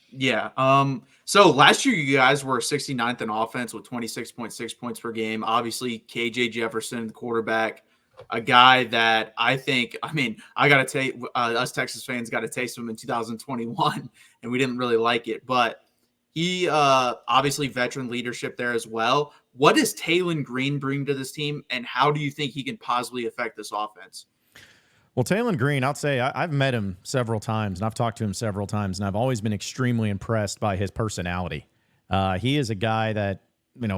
Yeah. So last year you guys were 69th in offense with 26.6 points per game. Obviously, KJ Jefferson, the quarterback, a guy that I got to take us Texas fans got a taste of him in 2021, and we didn't really like it. But he obviously veteran leadership there as well. What does Taylen Green bring to this team, and how do you think he can positively affect this offense? Well, Taylen Green, I'll say I've met him several times and I've talked to him several times, and I've always been extremely impressed by his personality. He is a guy that,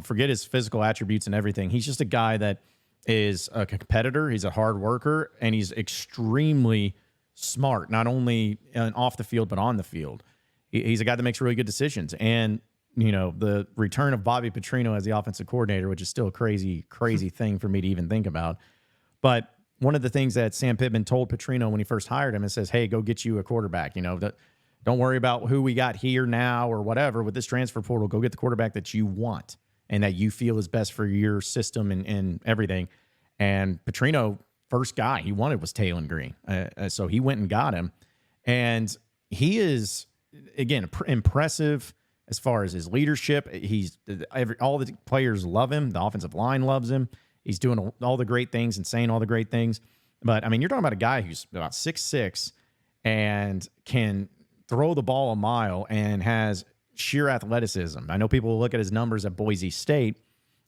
forget his physical attributes and everything. He's just a guy that is a competitor. He's a hard worker, and he's extremely smart, not only off the field, but on the field. He's a guy that makes really good decisions. And, the return of Bobby Petrino as the offensive coordinator, which is still a crazy, crazy thing for me to even think about. But one of the things that Sam Pittman told Petrino when he first hired him, it says, hey, go get you a quarterback. Don't worry about who we got here now or whatever with this transfer portal. Go get the quarterback that you want and that you feel is best for your system and everything. And Petrino, first guy he wanted was Taylen Green. So he went and got him. And he is, again, impressive as far as his leadership. All the players love him. The offensive line loves him. He's doing all the great things and saying all the great things. But, you're talking about a guy who's about 6'6" and can throw the ball a mile and has sheer athleticism. I know people will look at his numbers at Boise State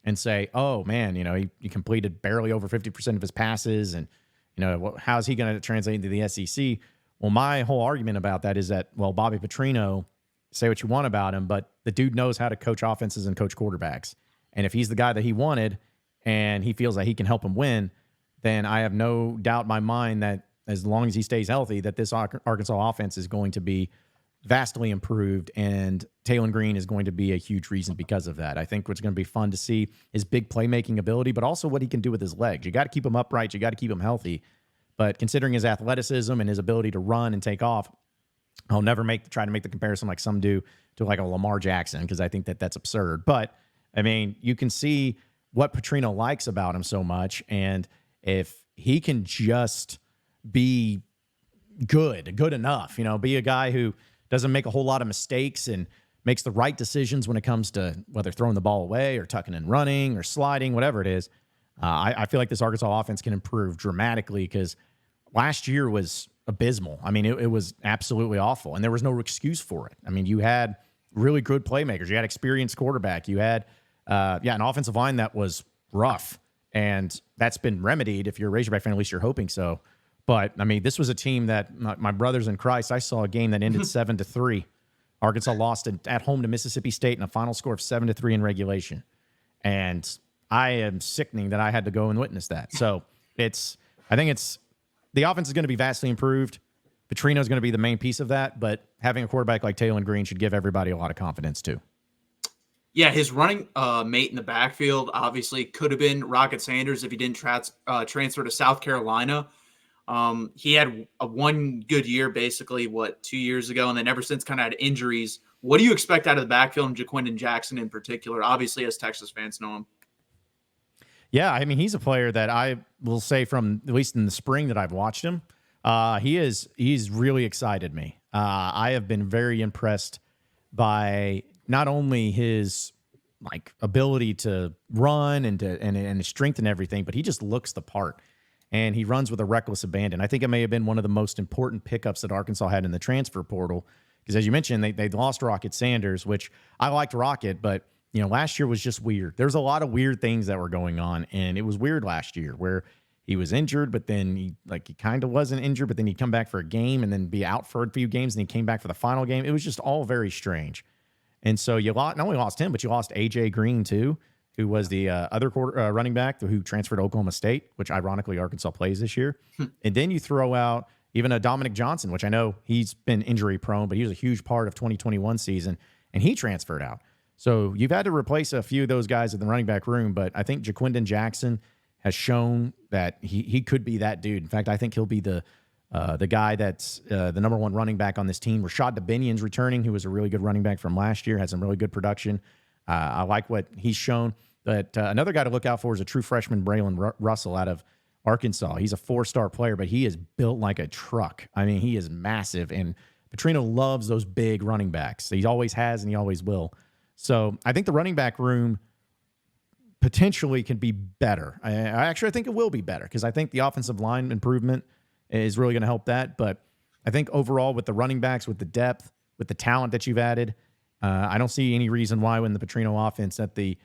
and say, oh, man, he completed barely over 50% of his passes. And, how's he going to translate into the SEC? Well, my whole argument about that is that, well, Bobby Petrino, say what you want about him, but the dude knows how to coach offenses and coach quarterbacks. And if he's the guy that he wanted and he feels that he can help him win, then I have no doubt in my mind that as long as he stays healthy, that this Arkansas offense is going to be vastly improved, and Taylen Green is going to be a huge reason because of that. I think what's going to be fun to see is big playmaking ability, but also what he can do with his legs. You got to keep him upright. You got to keep him healthy. But considering his athleticism and his ability to run and take off, I'll never try to make the comparison like some do to like a Lamar Jackson, because I think that's absurd. But, you can see what Petrino likes about him so much, and if he can just be good enough, be a guy who doesn't make a whole lot of mistakes and makes the right decisions when it comes to whether throwing the ball away or tucking and running or sliding, whatever it is. I feel like this Arkansas offense can improve dramatically, because last year was abysmal. It was absolutely awful, and there was no excuse for it. You had really good playmakers. You had experienced quarterback. You had, an offensive line that was rough, and that's been remedied. If you're a Razorback fan, at least you're hoping so. But, this was a team that my brothers in Christ, I saw a game that ended 7-3. Arkansas lost at home to Mississippi State in a final score of 7-3 in regulation. And I am sickening that I had to go and witness that. So I think the offense is going to be vastly improved. Petrino is going to be the main piece of that, but having a quarterback like Taylen Green should give everybody a lot of confidence too. Yeah, his running mate in the backfield obviously could have been Rocket Sanders if he didn't transfer to South Carolina. He had a one good year, basically, 2 years ago, and then ever since kind of had injuries. What do you expect out of the backfield and Jaquindon Jackson in particular? Obviously, as Texas fans know him. Yeah, he's a player that I will say from at least in the spring that I've watched him, he's really excited me. I have been very impressed by not only his ability to run and his strength and everything, but he just looks the part. And he runs with a reckless abandon. I think it may have been one of the most important pickups that Arkansas had in the transfer portal. Because as you mentioned, they lost Rocket Sanders, which I liked Rocket, but last year was just weird. There's a lot of weird things that were going on, and it was weird last year where he was injured, but then he kind of wasn't injured, but then he'd come back for a game and then be out for a few games, and he came back for the final game. It was just all very strange. And so you not only lost him, but you lost AJ Green too, who was the other running back who transferred to Oklahoma State, which ironically Arkansas plays this year. And then you throw out even a Dominic Johnson, which I know he's been injury prone, but he was a huge part of 2021 season, and he transferred out. So you've had to replace a few of those guys in the running back room, but I think Jaquindon Jackson has shown that he could be that dude. In fact, I think he'll be the guy that's the number one running back on this team. Rashad Dubinion's returning, who was a really good running back from last year, had some really good production. I like what he's shown. But another guy to look out for is a true freshman, Braylon Russell, out of Arkansas. He's a 4-star player, but he is built like a truck. He is massive and Petrino loves those big running backs. He always has and he always will. So I think the running back room potentially can be better. I think it will be better because I think the offensive line improvement is really going to help that. But I think overall with the running backs, with the depth, with the talent that you've added, I don't see any reason why when the Petrino offense that the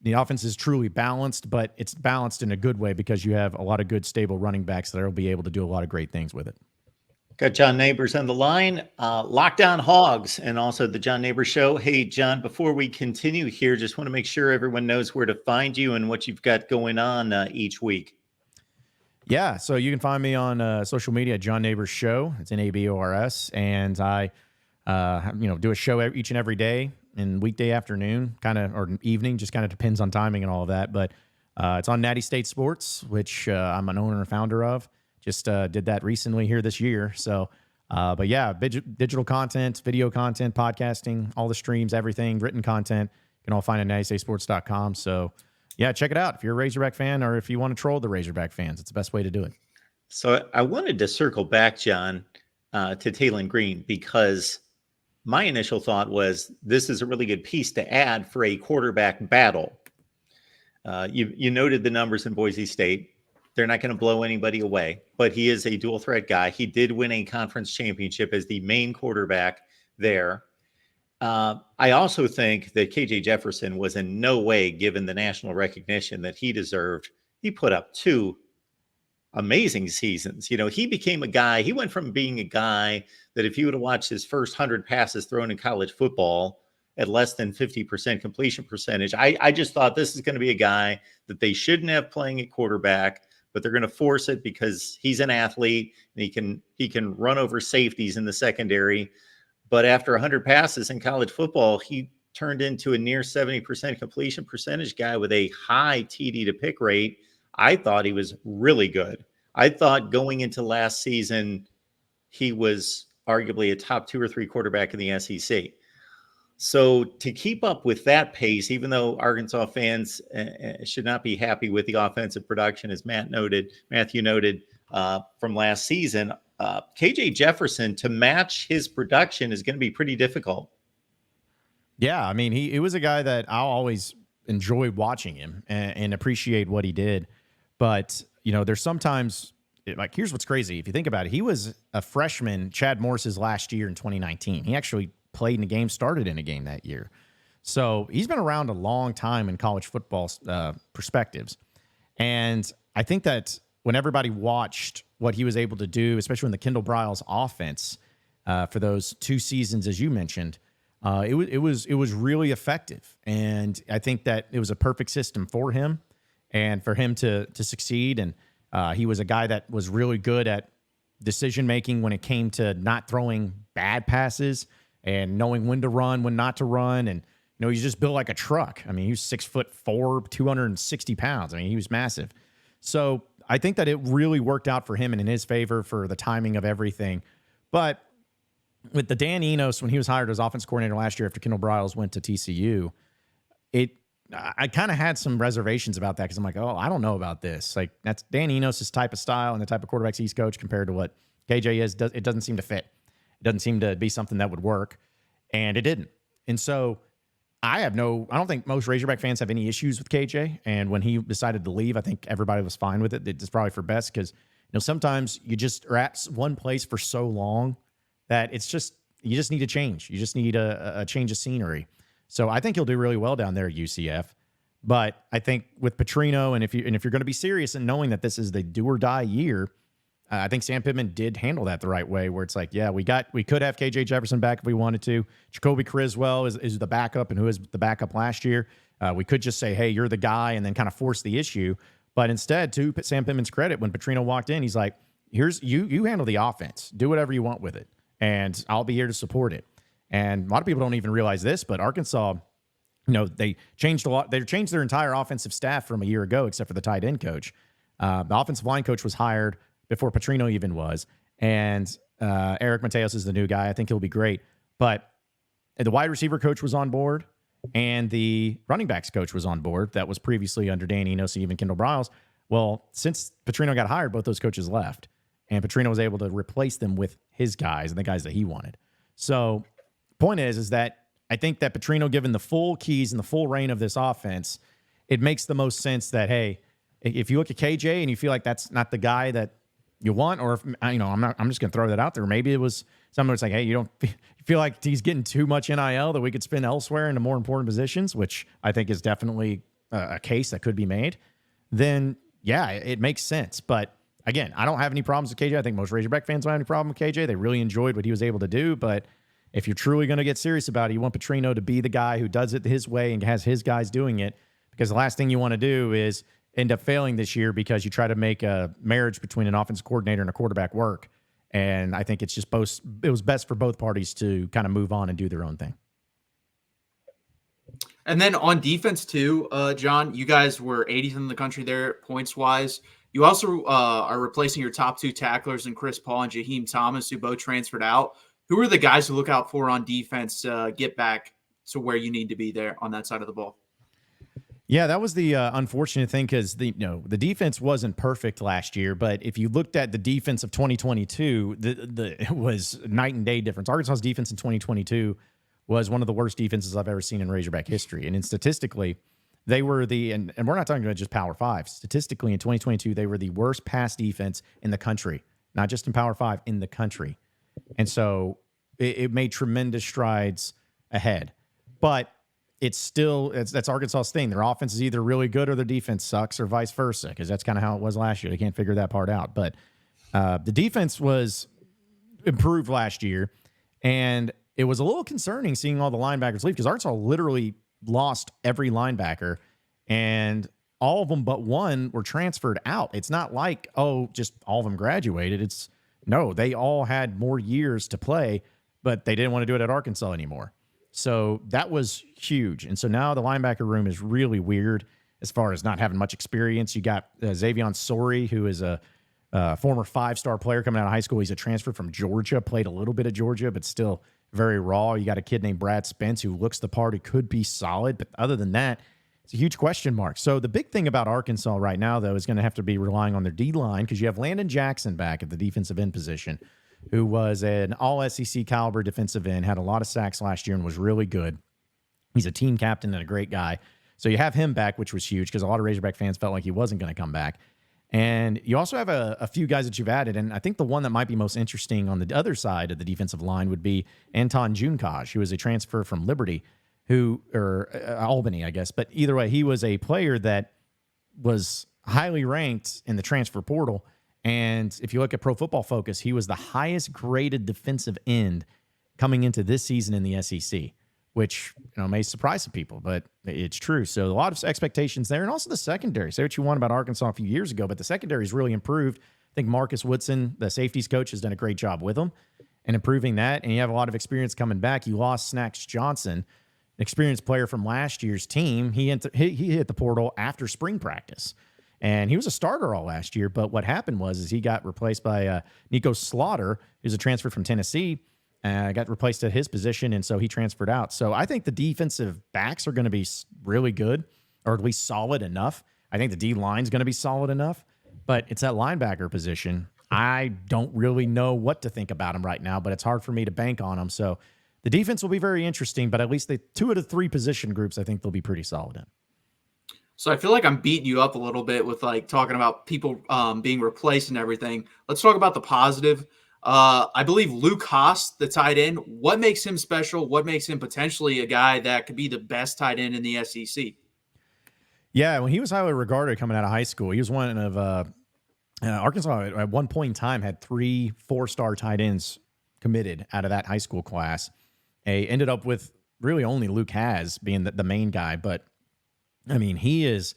offense is truly balanced, but it's balanced in a good way because you have a lot of good, stable running backs that will be able to do a lot of great things with it. Got John Neighbors on the line, Lockdown Hogs, and also the John Neighbors Show. Hey, John, before we continue here, just want to make sure everyone knows where to find you and what you've got going on each week. Yeah, so you can find me on social media at John Neighbors Show. It's Nabors, and I, do a show each and every day and weekday afternoon, or evening, just kind of depends on timing and all of that. But it's on Natty State Sports, which I'm an owner and founder of. Just did that recently here this year. So, but yeah, digital content, video content, podcasting, all the streams, everything, written content, you can all find at nattystatesports.com. So, yeah, check it out. If you're a Razorback fan or if you want to troll the Razorback fans, it's the best way to do it. So I wanted to circle back, John, to Taylen Green, because my initial thought was this is a really good piece to add for a quarterback battle. You noted the numbers in Boise State. They're not going to blow anybody away, but he is a dual threat guy. He did win a conference championship as the main quarterback there. I also think that KJ Jefferson was in no way given the national recognition that he deserved. He put up 2 amazing seasons. He became a guy. He went from being a guy that if you would have watched his first 100 passes thrown in college football at less than 50% completion percentage, I just thought this is going to be a guy that they shouldn't have playing at quarterback, but they're going to force it because he's an athlete and he can run over safeties in the secondary. But after 100 passes in college football, he turned into a near 70% completion percentage guy with a high TD to pick rate. I thought he was really good. I thought going into last season, he was arguably a top 2 or 3 quarterback in the SEC. So to keep up with that pace, even though Arkansas fans should not be happy with the offensive production, as Matthew noted from last season, KJ Jefferson, to match his production is going to be pretty difficult. Yeah, I mean, he was a guy that I'll always enjoy watching him and appreciate what he did. But, there's sometimes, here's what's crazy. If you think about it, he was a freshman, Chad Morris's last year in 2019. He actually played in a game, started in a game that year. So he's been around a long time in college football perspectives. And I think that when everybody watched what he was able to do, especially in the Kendall Briles offense for those 2 seasons, as you mentioned, it was really effective. And I think that it was a perfect system for him and for him to succeed. And he was a guy that was really good at decision-making when it came to not throwing bad passes and knowing when to run, when not to run. And, he's just built like a truck. I mean, he was 6'4", 260 pounds. I mean, he was massive. So I think that it really worked out for him and in his favor for the timing of everything. But with the Dan Enos, when he was hired as offense coordinator last year after Kendall Briles went to TCU, I kind of had some reservations about that because I'm like, oh, I don't know about this. Like, that's Dan Enos' type of style and the type of quarterbacks he's coached compared to what KJ is. It doesn't seem to fit. It doesn't seem to be something that would work, and it didn't. And so I don't think most Razorback fans have any issues with KJ. And when he decided to leave, I think everybody was fine with it. It's probably for best because, sometimes you just are at one place for so long that you just need a change. You just need a change of scenery. So I think he'll do really well down there at UCF. But I think with Petrino, and if you're going to be serious and knowing that this is the do or die year, I think Sam Pittman did handle that the right way, where it's like, yeah, we could have KJ Jefferson back if we wanted to. Jacoby Criswell is the backup, and who is the backup last year. We could just say, hey, you're the guy, and then kind of force the issue. But instead, to Sam Pittman's credit, when Petrino walked in, he's like, here's you handle the offense. Do whatever you want with it, and I'll be here to support it. And a lot of people don't even realize this, but Arkansas, they changed a lot. They changed their entire offensive staff from a year ago, except for the tight end coach. The offensive line coach was hired before Petrino even was. And Eric Mateos is the new guy. I think he'll be great. But the wide receiver coach was on board, and the running backs coach was on board. That was previously under Dan Enos and even Kendall Briles. Well, since Petrino got hired, both those coaches left. And Petrino was able to replace them with his guys and the guys that he wanted. So point is that I think that Petrino, given the full keys and the full reign of this offense, it makes the most sense that, hey, if you look at KJ and you feel like that's not the guy that you want, or if, I'm just going to throw that out there. Maybe it was someone that's like, hey, you feel like he's getting too much NIL that we could spend elsewhere into more important positions, which I think is definitely a case that could be made. Then yeah, it makes sense. But again, I don't have any problems with KJ. I think most Razorback fans don't have any problem with KJ. They really enjoyed what he was able to do. But if you're truly going to get serious about it, you want Petrino to be the guy who does it his way and has his guys doing it, because the last thing you want to do is end up failing this year because you try to make a marriage between an offensive coordinator and a quarterback work. And I think it's just it was best for both parties to kind of move on and do their own thing. And then on defense too, John, you guys were 80th in the country there points wise. You also are replacing your top two tacklers in Chris Paul and Jaheim Thomas, who both transferred out. Who are the guys to look out for on defense to get back to where you need to be there on that side of the ball? Yeah, that was the unfortunate thing, because the defense wasn't perfect last year, but if you looked at the defense of 2022, it was night and day difference. Arkansas's defense in 2022 was one of the worst defenses I've ever seen in Razorback history, and statistically, they were and we're not talking about just Power 5. Statistically, in 2022, they were the worst pass defense in the country, not just in Power 5, in the country, and so it made tremendous strides ahead, but that's Arkansas's thing. Their offense is either really good or their defense sucks, or vice versa, because that's kind of how it was last year. They can't figure that part out. But the defense was improved last year, and it was a little concerning seeing all the linebackers leave, because Arkansas literally lost every linebacker, and all of them but one were transferred out. It's not like, just all of them graduated. No, they all had more years to play, but they didn't want to do it at Arkansas anymore. So that was huge. And so now the linebacker room is really weird as far as not having much experience. You got Xavion Sori, who is a former 5-star player coming out of high school. He's a transfer from Georgia, played a little bit of Georgia, but still very raw. You got a kid named Brad Spence who looks the part, who could be solid. But other than that, it's a huge question mark. So the big thing about Arkansas right now, though, is going to have to be relying on their D-line, because you have Landon Jackson back at the defensive end position, who was an all-SEC caliber defensive end, had a lot of sacks last year and was really good. He's a team captain and a great guy. So you have him back, which was huge, because a lot of Razorback fans felt like he wasn't going to come back. And you also have a few guys that you've added, and I think the one that might be most interesting on the other side of the defensive line would be Anton Junkaj, who is a transfer from Liberty, or Albany, I guess. But either way, he was a player that was highly ranked in the transfer portal. And if you look at Pro Football Focus, he was the highest graded defensive end coming into this season in the SEC, which may surprise some people, but it's true. So a lot of expectations there. And also the secondary. Say what you want about Arkansas a few years ago, but the secondary has really improved. I think Marcus Woodson, the safeties coach, has done a great job with them and improving that. And you have a lot of experience coming back. You lost Snacks Johnson, an experienced player from last year's team. He hit the portal after spring practice. And he was a starter all last year, but what happened was he got replaced by Nico Slaughter, who's a transfer from Tennessee, got replaced at his position, and so he transferred out. So I think the defensive backs are going to be really good, or at least solid enough. I think the D-line is going to be solid enough, but it's that linebacker position. I don't really know what to think about him right now, but it's hard for me to bank on him. So the defense will be very interesting, but at least the 2 of the 3 position groups I think they'll be pretty solid in. So I feel like I'm beating you up a little bit with talking about people being replaced and everything. Let's talk about the positive. I believe Luke Haas, the tight end, what makes him special? What makes him potentially a guy that could be the best tight end in the SEC? Yeah, when he was highly regarded coming out of high school, he was one of Arkansas at one point in time had 3 4-star tight ends committed out of that high school class. They ended up with really only Luke Haas being the main guy, but I mean, he is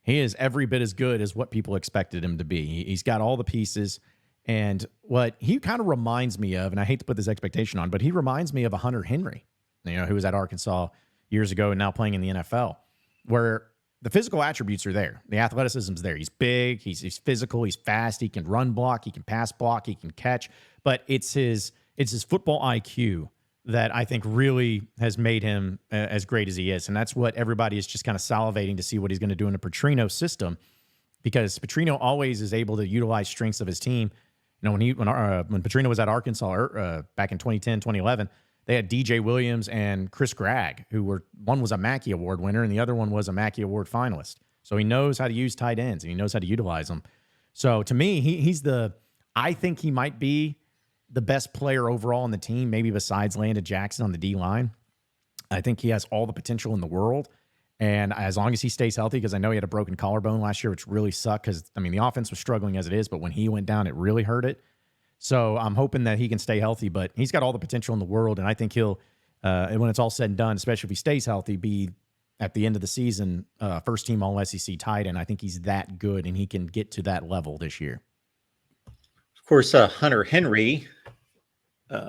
every bit as good as what people expected him to be. He's got all the pieces, and what he kind of reminds me of, and I hate to put this expectation on, but he reminds me of a Hunter Henry, who was at Arkansas years ago and now playing in the NFL, where the physical attributes are there. The athleticism's there. He's big, he's physical, he's fast, he can run block, he can pass block, he can catch, but it's his football IQ that I think really has made him as great as he is. And that's what everybody is just kind of salivating to see what he's going to do in a Petrino system, because Petrino always is able to utilize strengths of his team. When Petrino was at Arkansas back in 2010, 2011, they had DJ Williams and Chris Gregg, one was a Mackey Award winner and the other one was a Mackey Award finalist. So he knows how to use tight ends and he knows how to utilize them. So to me, I think he might be the best player overall on the team, maybe besides Landon Jackson on the D line. I think he has all the potential in the world. And as long as he stays healthy, because I know he had a broken collarbone last year, which really sucked because, I mean, the offense was struggling as it is, but when he went down, it really hurt it. So I'm hoping that he can stay healthy, but he's got all the potential in the world. And I think he'll, when it's all said and done, especially if he stays healthy, be at the end of the season, first team all SEC tight end. I think he's that good and he can get to that level this year. Of course, Hunter Henry,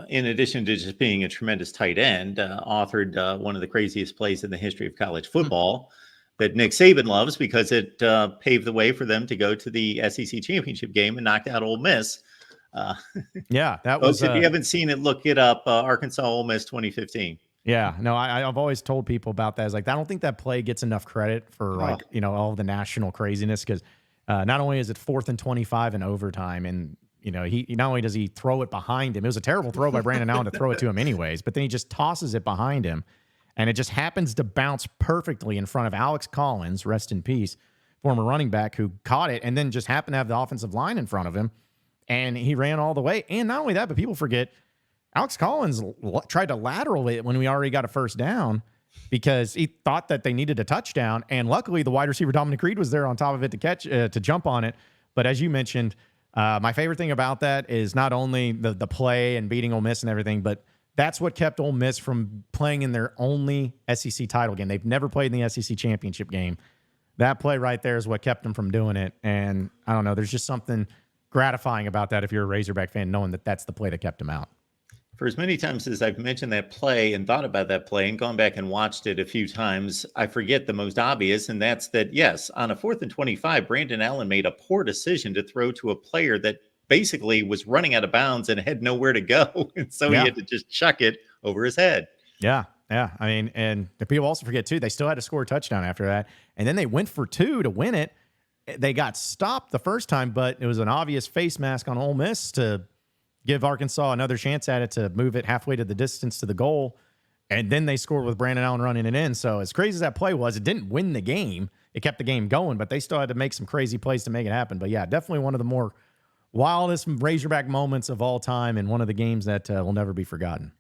in addition to just being a tremendous tight end, authored one of the craziest plays in the history of college football that Nick Saban loves because it paved the way for them to go to the SEC championship game and knocked out Ole Miss. Yeah, that folks, was. If you haven't seen it, look it up. Arkansas Ole Miss 2015. Yeah, no, I've always told people about that. It's like I don't think that play gets enough credit for all of the national craziness because not only is it 4th and 25 in overtime, and he not only does he throw it behind him, it was a terrible throw by Brandon Allen to throw it to him anyways, but then he just tosses it behind him, and it just happens to bounce perfectly in front of Alex Collins, rest in peace, former running back who caught it, and then just happened to have the offensive line in front of him, and he ran all the way. And not only that, but people forget. Alex Collins tried to lateral it when we already got a first down because he thought that they needed a touchdown. And luckily, the wide receiver Dominic Reed was there on top of it to jump on it. But as you mentioned, my favorite thing about that is not only the play and beating Ole Miss and everything, but that's what kept Ole Miss from playing in their only SEC title game. They've never played in the SEC championship game. That play right there is what kept them from doing it. And I don't know, there's just something gratifying about that if you're a Razorback fan, knowing that that's the play that kept them out. For as many times as I've mentioned that play and thought about that play and gone back and watched it a few times, I forget the most obvious, and that's that, yes, on a 4th and 25, Brandon Allen made a poor decision to throw to a player that basically was running out of bounds and had nowhere to go. And so he had to just chuck it over his head. Yeah. I mean, and the people also forget, too, they still had to score a touchdown after that. And then they went for 2 to win it. They got stopped the first time, but it was an obvious face mask on Ole Miss to give Arkansas another chance at it to move it halfway to the distance to the goal. And then they scored with Brandon Allen running it in. So as crazy as that play was, it didn't win the game. It kept the game going, but they still had to make some crazy plays to make it happen. But yeah, definitely one of the more wildest Razorback moments of all time and one of the games that will never be forgotten.